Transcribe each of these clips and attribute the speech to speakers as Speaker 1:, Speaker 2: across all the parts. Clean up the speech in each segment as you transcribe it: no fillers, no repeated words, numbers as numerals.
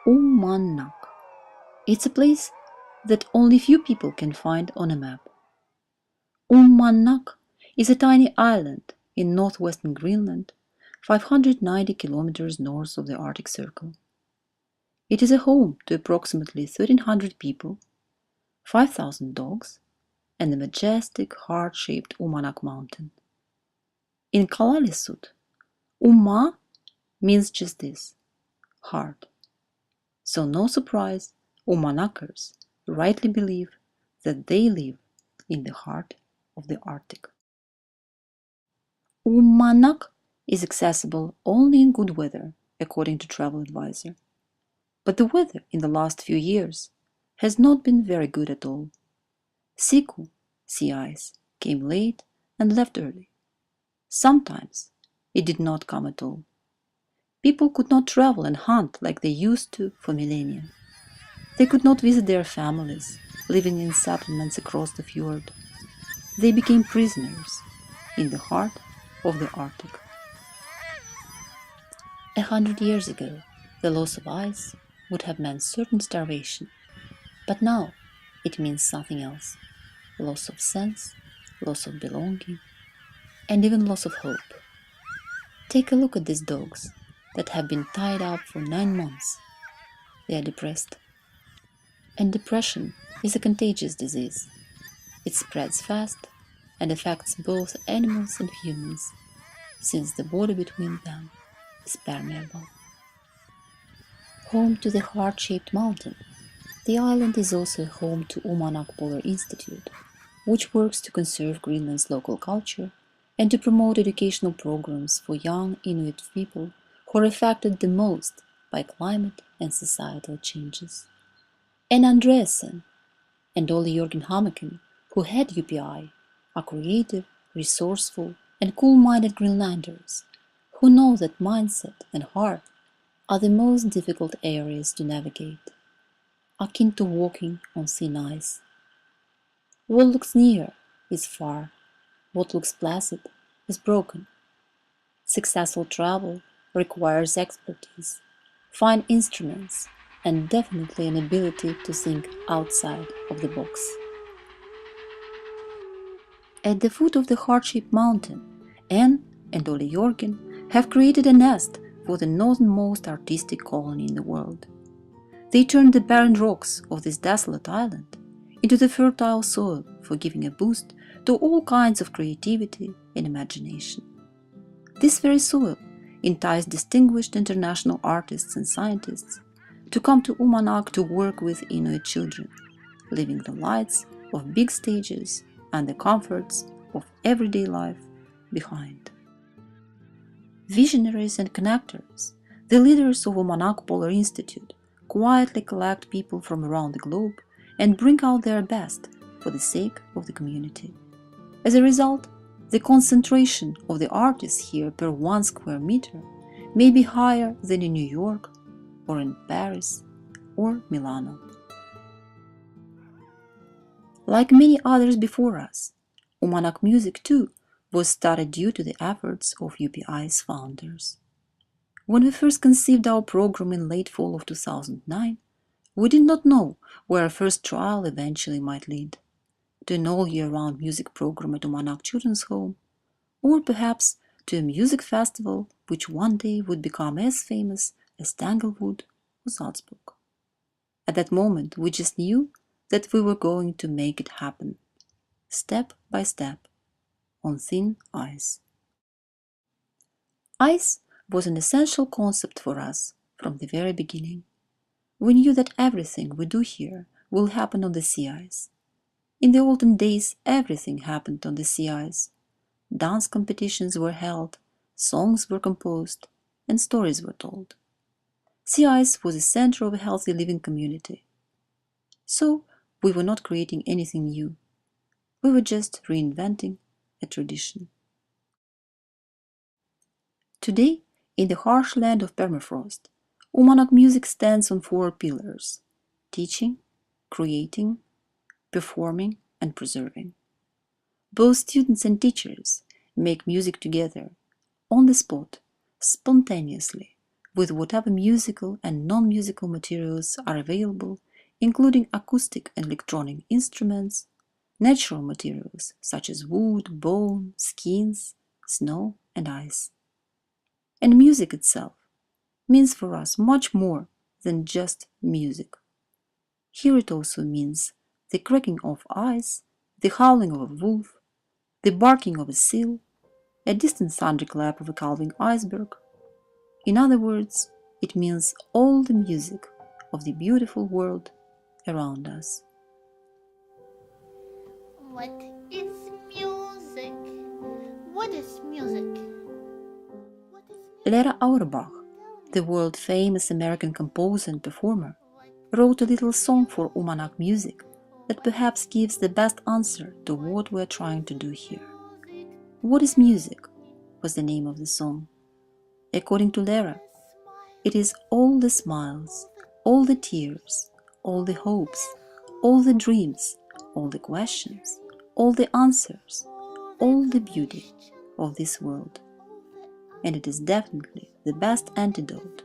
Speaker 1: Uummannaq. It's a place that only few people can find on a map. Uummannaq is a tiny island in northwestern Greenland, 590 kilometers north of the Arctic Circle. It is a home to approximately 1,300 people, 5,000 dogs, and the majestic heart-shaped Umanak mountain. In Kalaallisut, Umma means just this, heart. So no surprise, Ummannaqers rightly believe that they live in the heart of the Arctic. Uummannaq is accessible only in good weather, according to travel advisor. But the weather in the last few years has not been very good at all. Siku, sea ice, came late and left early. Sometimes it did not come at all. People could not travel and hunt like they used to for millennia. They could not visit their families, living in settlements across the fjord. They became prisoners in the heart of the Arctic. 100 years ago, the loss of ice would have meant certain starvation, but now it means something else: loss of sense, loss of belonging, and even loss of hope. Take a look at these dogs that have been tied up for 9 months. They are depressed. And depression is a contagious disease. It spreads fast and affects both animals and humans, since the border between them is permeable. Home to the heart-shaped mountain, the island is also home to Umanak Polar Institute, which works to conserve Greenland's local culture and to promote educational programs for young Inuit people who are affected the most by climate and societal changes. And Andreasen and Ole Jørgen Hammeken, who head UPI, are creative, resourceful, and cool-minded Greenlanders who know that mindset and heart are the most difficult areas to navigate, akin to walking on thin ice. What looks near is far, what looks placid is broken. Successful travel requires expertise, fine instruments, and definitely an ability to think outside of the box. At the foot of the heart-shaped mountain, Anne and Ole Jørgen have created a nest for the northernmost artistic colony in the world. They turned the barren rocks of this desolate island into the fertile soil for giving a boost to all kinds of creativity and imagination. This very soil enticed distinguished international artists and scientists to come to Umanak to work with Inuit children, leaving the lights of big stages and the comforts of everyday life behind. Visionaries and connectors, the leaders of Umanak Polar Institute, quietly collect people from around the globe and bring out their best for the sake of the community. As a result, the concentration of the artists here per 1 square meter may be higher than in New York or in Paris or Milano. Like many others before us, Umanak music too was started due to the efforts of UPI's founders. When we first conceived our program in late fall of 2009, we did not know where our first trial eventually might lead: to an all-year-round music program at Umanak Children's Home, or perhaps to a music festival which one day would become as famous as Tanglewood or Salzburg. At that moment, we just knew that we were going to make it happen, step by step, on thin ice. Ice was an essential concept for us from the very beginning. We knew that everything we do here will happen on the sea ice. In the olden days, everything happened on the sea ice. Dance competitions were held, songs were composed, and stories were told. Sea ice was the center of a healthy living community. So we were not creating anything new. We were just reinventing a tradition. Today, in the harsh land of permafrost, Umanak music stands on 4 pillars: teaching, creating, performing, and preserving. Both students and teachers make music together, on the spot, spontaneously, with whatever musical and non-musical materials are available, including acoustic and electronic instruments, natural materials such as wood, bone, skins, snow, and ice. And music itself means for us much more than just music. Here it also means the cracking of ice, the howling of a wolf, the barking of a seal, a distant thunderclap of a calving iceberg. In other words, it means all the music of the beautiful world around us.
Speaker 2: What is music? What is music? What is music?
Speaker 1: Lera Auerbach, the world-famous American composer and performer, wrote a little song for Uummannaq music that perhaps gives the best answer to what we're trying to do here. What is music? Was the name of the song. According to Lera, it is all the smiles, all the tears, all the hopes, all the dreams, all the questions, all the answers, all the beauty of this world. And it is definitely the best antidote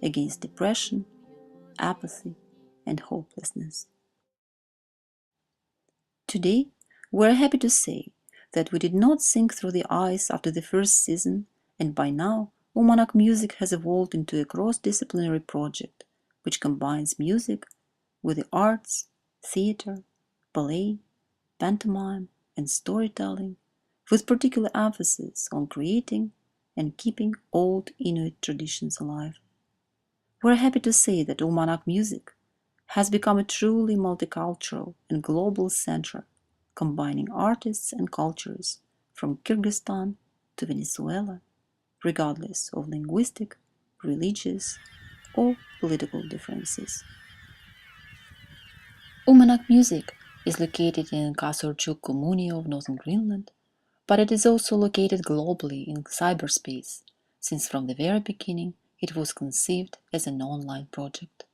Speaker 1: against depression, apathy, and hopelessness. Today, we're happy to say that we did not sink through the ice after the first season, and by now, Uummannaq music has evolved into a cross-disciplinary project which combines music with the arts, theater, ballet, pantomime, and storytelling, with particular emphasis on creating and keeping old Inuit traditions alive. We're happy to say that Uummannaq music has become a truly multicultural and global center, combining artists and cultures from Kyrgyzstan to Venezuela, regardless of linguistic, religious, or political differences. Uummannaq music is located in Kasorchuk commune of northern Greenland, but it is also located globally in cyberspace, since from the very beginning it was conceived as an online project.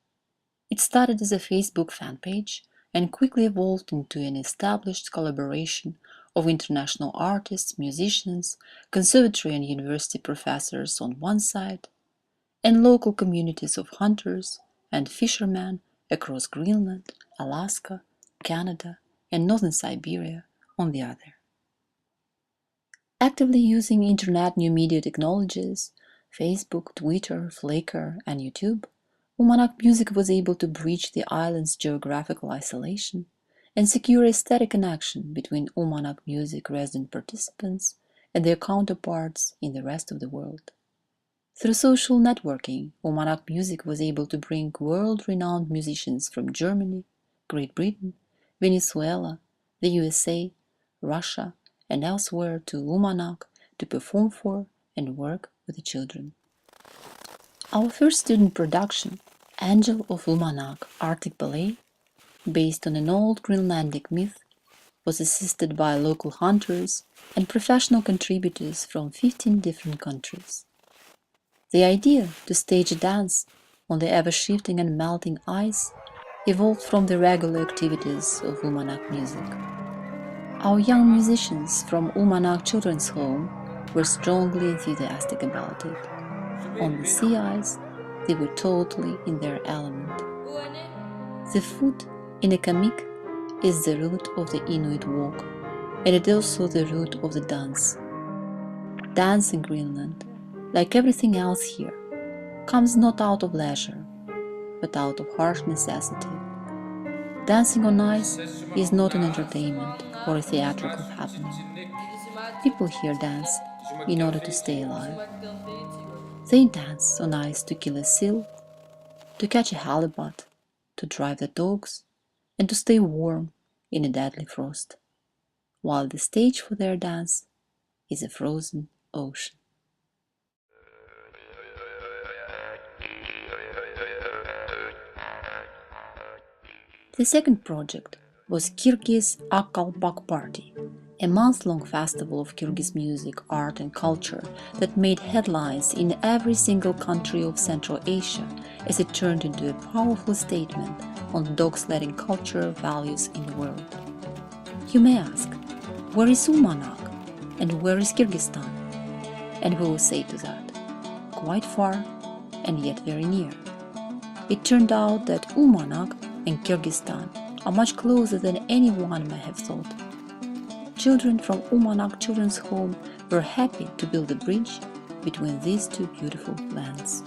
Speaker 1: It started as a Facebook fan page and quickly evolved into an established collaboration of international artists, musicians, conservatory and university professors on one side, and local communities of hunters and fishermen across Greenland, Alaska, Canada, and northern Siberia on the other. Actively using internet new media technologies, Facebook, Twitter, Flickr, and YouTube, Uummannaq music was able to breach the island's geographical isolation and secure a steady connection between Uummannaq music resident participants and their counterparts in the rest of the world. Through social networking, Uummannaq music was able to bring world-renowned musicians from Germany, Great Britain, Venezuela, the USA, Russia, and elsewhere to Uummannaq to perform for and work with the children. Our first student production, Angel of Uummannaq Arctic Ballet, based on an old Greenlandic myth, was assisted by local hunters and professional contributors from 15 different countries. The idea to stage a dance on the ever-shifting and melting ice evolved from the regular activities of Uummannaq music. Our young musicians from Uummannaq Children's Home were strongly enthusiastic about it. On the sea ice, they were totally in their element. The foot in a kamik is the root of the Inuit walk, and it is also the root of the dance. Dance in Greenland, like everything else here, comes not out of leisure, but out of harsh necessity. Dancing on ice is not an entertainment or a theatrical happening. People here dance in order to stay alive. They dance on ice to kill a seal, to catch a halibut, to drive the dogs, and to stay warm in a deadly frost, while the stage for their dance is a frozen ocean. The second project was Kyrgyz Akkalpak Party, a month-long festival of Kyrgyz music, art and culture that made headlines in every single country of Central Asia as it turned into a powerful statement on dog-sledding culture values in the world. You may ask, where is Uummannaq and where is Kyrgyzstan? And we will say to that, quite far and yet very near. It turned out that Uummannaq and Kyrgyzstan are much closer than anyone may have thought. Children from Uummannaq Children's Home were happy to build a bridge between these two beautiful lands.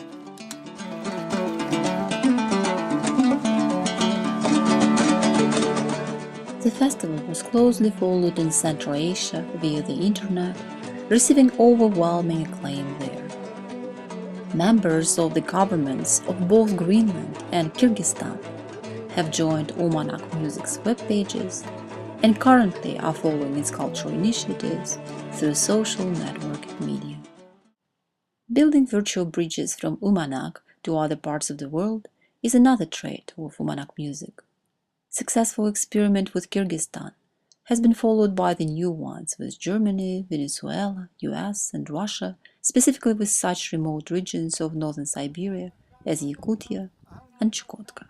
Speaker 1: The festival was closely followed in Central Asia via the internet, receiving overwhelming acclaim there. Members of the governments of both Greenland and Kyrgyzstan have joined Uummannaq Music's web pages and currently are following its cultural initiatives through social network media. Building virtual bridges from Umanak to other parts of the world is another trait of Umanak music. Successful experiment with Kyrgyzstan has been followed by the new ones with Germany, Venezuela, US and Russia, specifically with such remote regions of northern Siberia as Yakutia and Chukotka.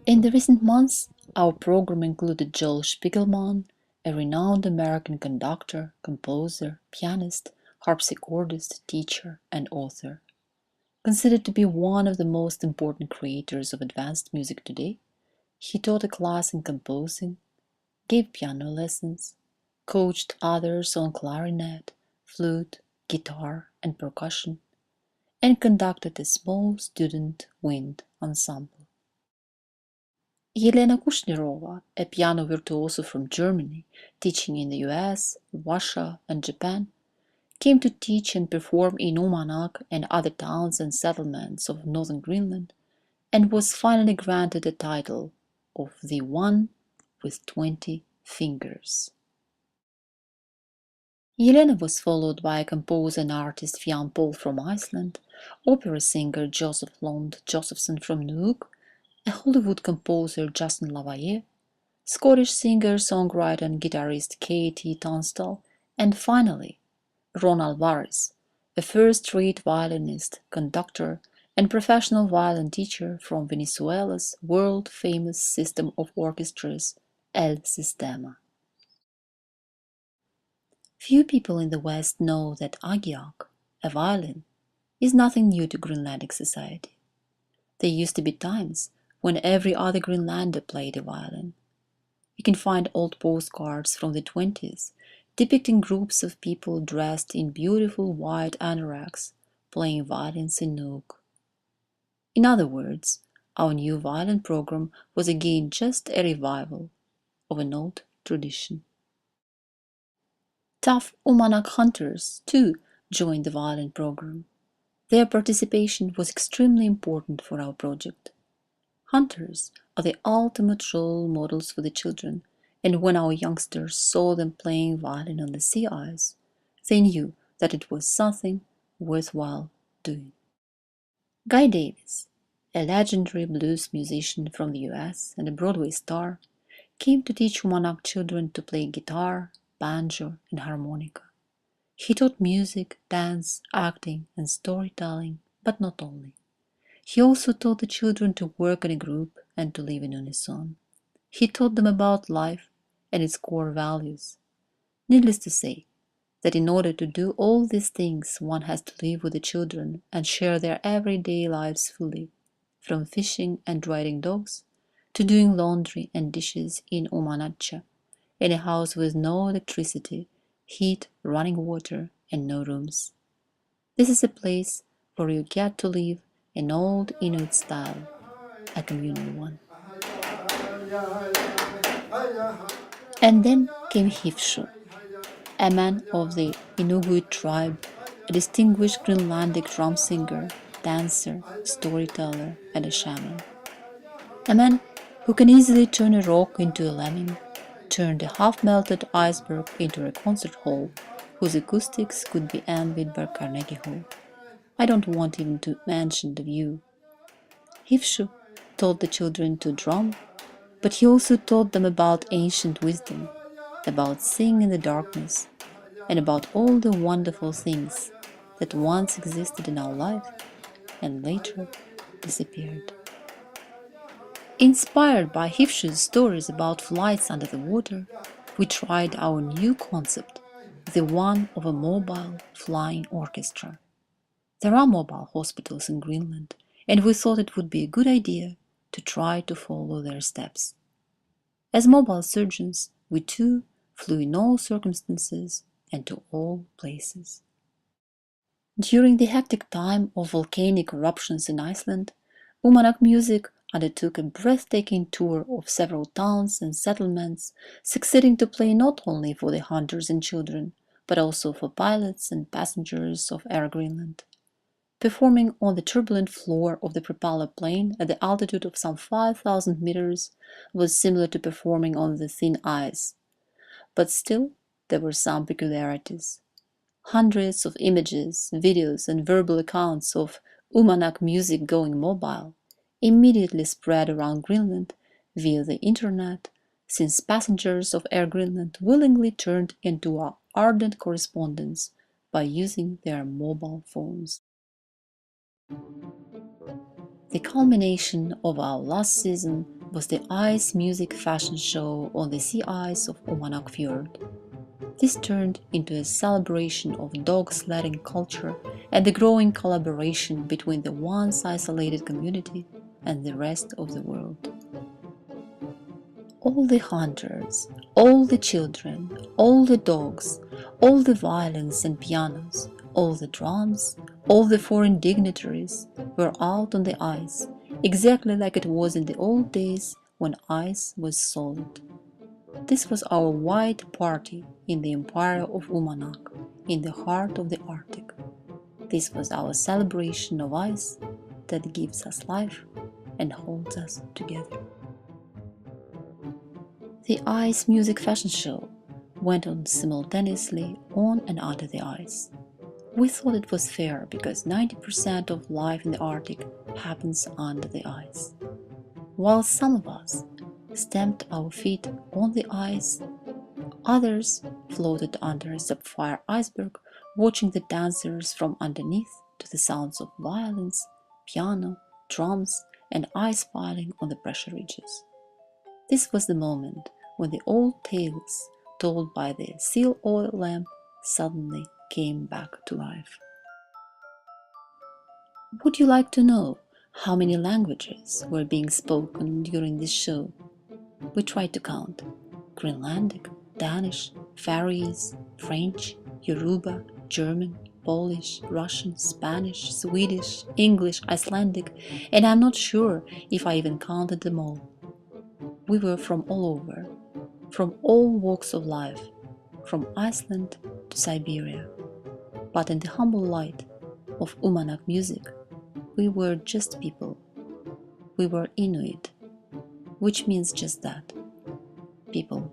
Speaker 1: In the recent months, our program included Joel Spiegelman, a renowned American conductor, composer, pianist, harpsichordist, teacher, and author. Considered to be one of the most important creators of advanced music today, he taught a class in composing, gave piano lessons, coached others on clarinet, flute, guitar, and percussion, and conducted a small student wind ensemble. Yelena Kushnirova, a piano virtuoso from Germany, teaching in the US, Russia, and Japan, came to teach and perform in Umanak and other towns and settlements of northern Greenland, and was finally granted the title of the One with 20 Fingers. Yelena was followed by composer and artist Fian Paul from Iceland, opera singer Joseph Lond Josephson from Nuuk, a Hollywood composer Justin Lavalle, Scottish singer, songwriter and guitarist Katie Tunstall, and finally Ron Alvarez, a first-rate violinist, conductor, and professional violin teacher from Venezuela's world-famous system of orchestras, El Sistema. Few people in the West know that agiak, a violin, is nothing new to Greenlandic society. There used to be times when every other Greenlander played a violin. You can find old postcards from the 20s depicting groups of people dressed in beautiful white anoraks playing violins in Nuuk. In other words, our new violin program was again just a revival of an old tradition. Tough Umanak hunters, too, joined the violin program. Their participation was extremely important for our project. Hunters are the ultimate role models for the children, and when our youngsters saw them playing violin on the sea ice, they knew that it was something worthwhile doing. Guy Davis, a legendary blues musician from the US and a Broadway star, came to teach Umanak children to play guitar, banjo, and harmonica. He taught music, dance, acting, and storytelling, but not only. He also taught the children to work in a group and to live in unison. He taught them about life and its core values. Needless to say, that in order to do all these things, one has to live with the children and share their everyday lives fully, from fishing and riding dogs to doing laundry and dishes in Uummannaq, in a house with no electricity, heat, running water, and no rooms. This is a place where you get to live an old Inuit style, a communal one. And then came Hifshu, a man of the Inuit tribe, a distinguished Greenlandic drum singer, dancer, storyteller, and a shaman. A man who can easily turn a rock into a lemming, turn a half-melted iceberg into a concert hall whose acoustics could be envied by Carnegie Hall. I don't want even to mention the view. Hifshu taught the children to drum, but he also taught them about ancient wisdom, about seeing in the darkness, and about all the wonderful things that once existed in our life and later disappeared. Inspired by Hifshu's stories about flights under the water, we tried our new concept, the one of a mobile flying orchestra. There are mobile hospitals in Greenland, and we thought it would be a good idea to try to follow their steps. As mobile surgeons, we too flew in all circumstances and to all places. During the hectic time of volcanic eruptions in Iceland, Umanak Music undertook a breathtaking tour of several towns and settlements, succeeding to play not only for the hunters and children, but also for pilots and passengers of Air Greenland. Performing on the turbulent floor of the propeller plane at the altitude of some 5,000 meters was similar to performing on the thin ice. But still, there were some peculiarities. Hundreds of images, videos, and verbal accounts of Uummannaq music going mobile immediately spread around Greenland via the internet, since passengers of Air Greenland willingly turned into our ardent correspondents by using their mobile phones. The culmination of our last season was the ice music fashion show on the sea ice of Umanak Fjord. This turned into a celebration of dog sledding culture and the growing collaboration between the once isolated community and the rest of the world. All the hunters, all the children, all the dogs, all the violins and pianos, all the drums, all the foreign dignitaries were out on the ice, exactly like it was in the old days when ice was solid. This was our white party in the empire of Umanak, in the heart of the Arctic. This was our celebration of ice that gives us life and holds us together. The ice music fashion show went on simultaneously on and under the ice. We thought it was fair because 90% of life in the Arctic happens under the ice. While some of us stamped our feet on the ice, others floated under a sapphire iceberg, watching the dancers from underneath to the sounds of violins, piano, drums, and ice piling on the pressure ridges. This was the moment when the old tales told by the seal oil lamp suddenly came back to life. Would you like to know how many languages were being spoken during this show? We tried to count: Greenlandic, Danish, Faroese, French, Yoruba, German, Polish, Russian, Spanish, Swedish, English, Icelandic, and I'm not sure if I even counted them all. We were from all over, from all walks of life, from Iceland to Siberia. But in the humble light of Umanak music, we were just people. We were Inuit, which means just that, people.